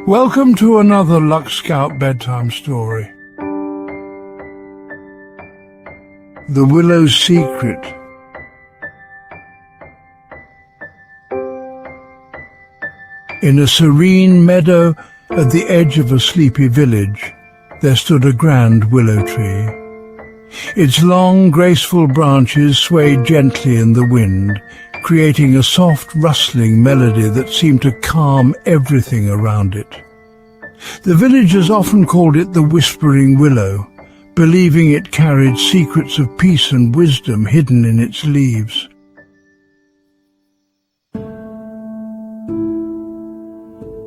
Welcome to another Luck Scout bedtime story. The Willow's Secret. In a serene meadow at the edge of a sleepy village, there stood a grand willow tree. Its long, graceful branches swayed gently in the wind, creating a soft, rustling melody that seemed to calm everything around it. The villagers often called it the Whispering Willow, believing it carried secrets of peace and wisdom hidden in its leaves.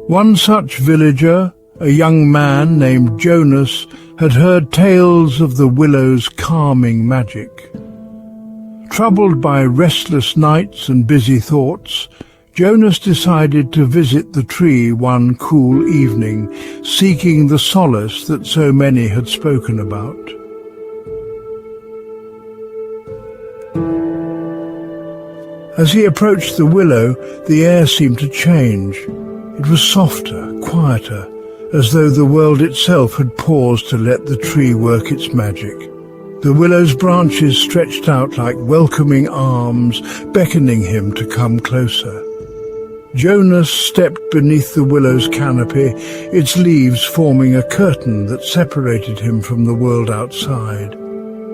One such villager, a young man named Jonas, had heard tales of the willow's calming magic. Troubled by restless nights and busy thoughts, Jonas decided to visit the tree one cool evening, seeking the solace that so many had spoken about. As he approached the willow, the air seemed to change. It was softer, quieter, as though the world itself had paused to let the tree work its magic. The willow's branches stretched out like welcoming arms, beckoning him to come closer. Jonas stepped beneath the willow's canopy, its leaves forming a curtain that separated him from the world outside.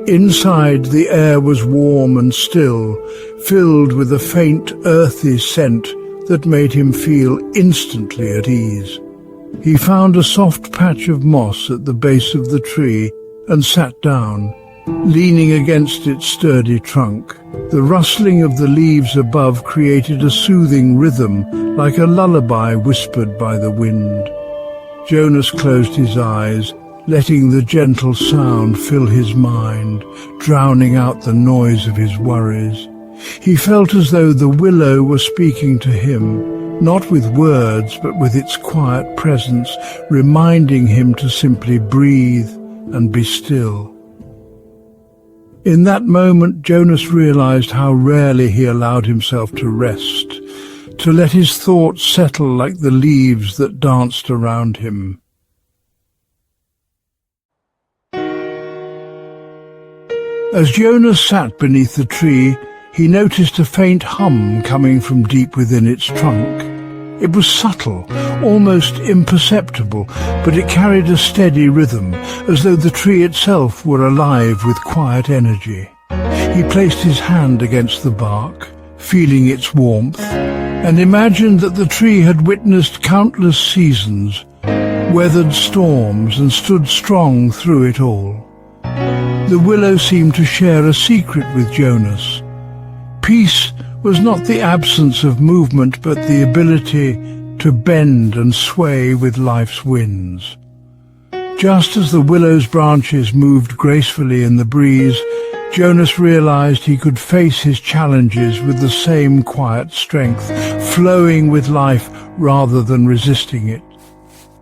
Inside, the air was warm and still, filled with a faint, earthy scent that made him feel instantly at ease. He found a soft patch of moss at the base of the tree and sat down, leaning against its sturdy trunk. The rustling of the leaves above created a soothing rhythm, like a lullaby whispered by the wind. Jonas closed his eyes, letting the gentle sound fill his mind, drowning out the noise of his worries. He felt as though the willow was speaking to him, not with words, but with its quiet presence, reminding him to simply breathe and be still. In that moment, Jonas realized how rarely he allowed himself to rest, to let his thoughts settle like the leaves that danced around him. As Jonas sat beneath the tree, he noticed a faint hum coming from deep within its trunk. It was subtle, almost imperceptible, but it carried a steady rhythm, as though the tree itself were alive with quiet energy. He placed his hand against the bark, feeling its warmth, and imagined that the tree had witnessed countless seasons, weathered storms, and stood strong through it all. The willow seemed to share a secret with Jonas. Peace was not the absence of movement, but the ability to bend and sway with life's winds. Just as the willow's branches moved gracefully in the breeze, Jonas realized he could face his challenges with the same quiet strength, flowing with life rather than resisting it.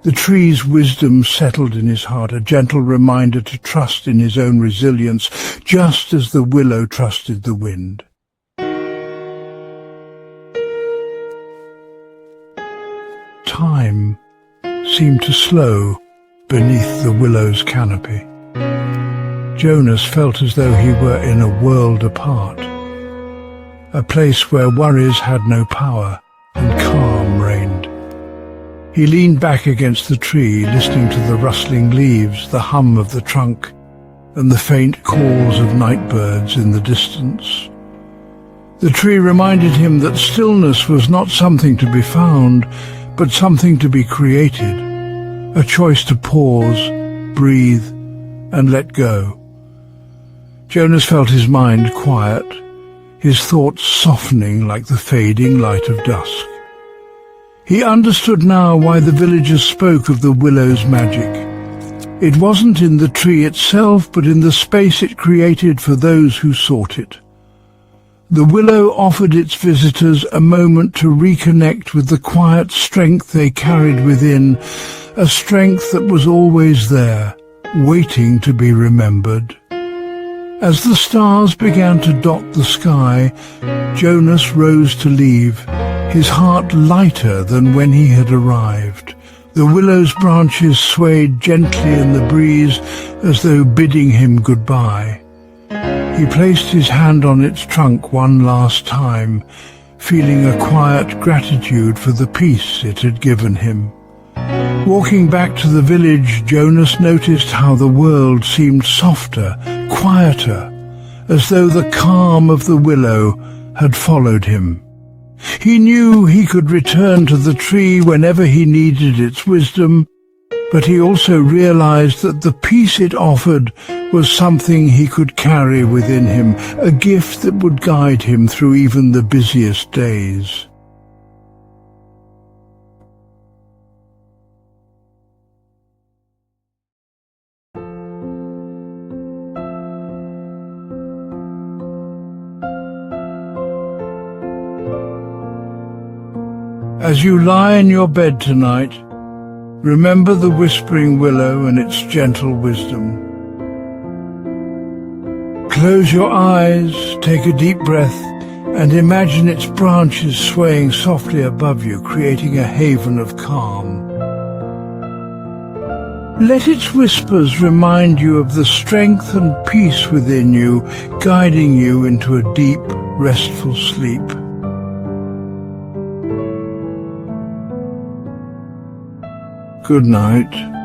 The tree's wisdom settled in his heart, a gentle reminder to trust in his own resilience, just as the willow trusted the wind. Time seemed to slow beneath the willow's canopy. Jonas felt as though he were in a world apart, a place where worries had no power and calm reigned. He leaned back against the tree, listening to the rustling leaves, the hum of the trunk, and the faint calls of night birds in the distance. The tree reminded him that stillness was not something to be found, but something to be created, a choice to pause, breathe, and let go. Jonas felt his mind quiet, his thoughts softening like the fading light of dusk. He understood now why the villagers spoke of the willow's magic. It wasn't in the tree itself, but in the space it created for those who sought it. The willow offered its visitors a moment to reconnect with the quiet strength they carried within, a strength that was always there, waiting to be remembered. As the stars began to dot the sky, Jonas rose to leave, his heart lighter than when he had arrived, The willow's branches swayed gently in the breeze as though bidding him goodbye. He placed his hand on its trunk one last time, feeling a quiet gratitude for the peace it had given him. Walking back to the village, Jonas noticed how the world seemed softer, quieter, as though the calm of the willow had followed him. He knew he could return to the tree whenever he needed its wisdom, but he also realized that the peace it offered was something he could carry within him, a gift that would guide him through even the busiest days. As you lie in your bed tonight, remember the whispering willow and its gentle wisdom. Close your eyes, take a deep breath, and imagine its branches swaying softly above you, creating a haven of calm. Let its whispers remind you of the strength and peace within you, guiding you into a deep, restful sleep. Good night.